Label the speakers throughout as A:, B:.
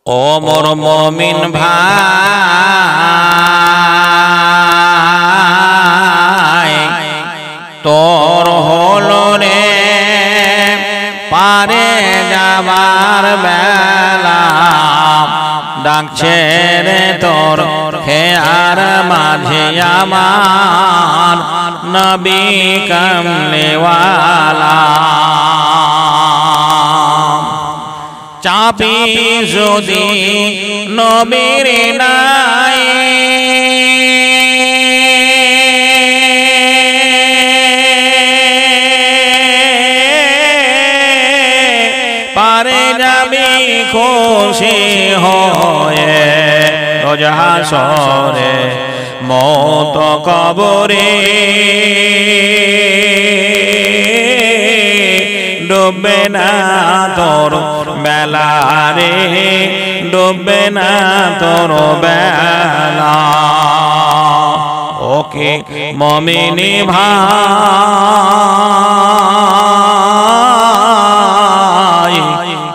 A: ও মোর মুমিন ভাই তোর হলো রে পারে যাবার বেলা ডাকছে রে তোর খেয়ার মাঝে আমার নবী কামলেওয়ালা চাপি যদি নবীর নাই পারে যাবি খুশি হয়ে রোজ হাসরে মত কবরে ডুববে না তোর বেলা রে ডুববে না তোর বেলা ওকে মুমিনি ভাই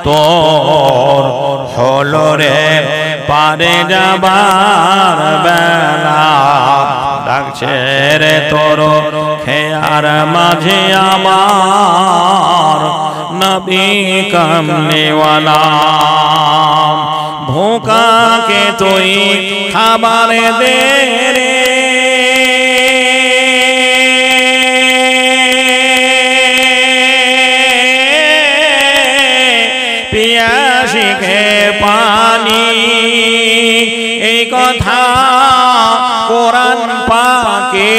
A: তোর হলো রে পারে যাবার বেলা ডাকছে রে তোর খেয়ার মাঝে আমার নবী কামলেওয়ালা ভোকাকে তুই খাবার দে রে পিয়াসিকে পানি এই কথা কোরআন পাকে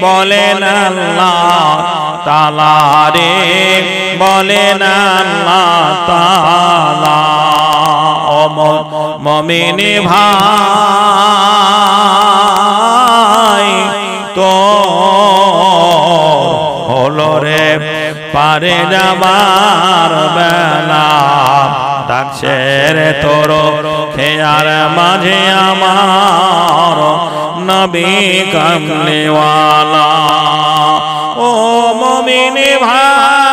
A: বলেন আল্লাহ তাআলা রে বলেন আল্লাহ তাআলা ও মুমিন ভাই তো হলো রে পারে যাবার বেলা ডাকছে রে তোর খেয়ার মাঝে আমার নবী কামলেওয়ালা ও মুমিন ভাই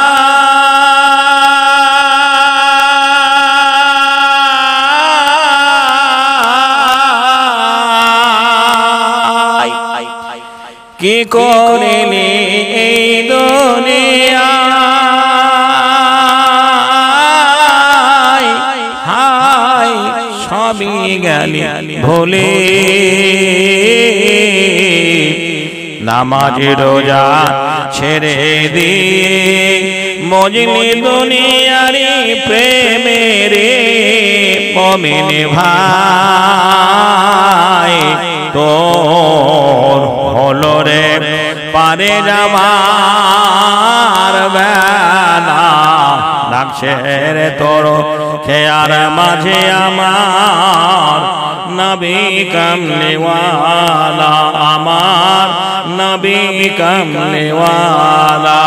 A: কি করিলি এই দুনিয়া হাই সবই গেলি ভুলে নামাজ রোজা ছেড়ে দিয়ে মজলি দুনিয়ারি প্রেমের মুমিন ভাই তোর হলো রে পারে যাবার বেলা ডাকছে রে তোর খেয়ার মাঝে আমার নবী কামলেওয়ালা আমার নবী কামলেওয়ালা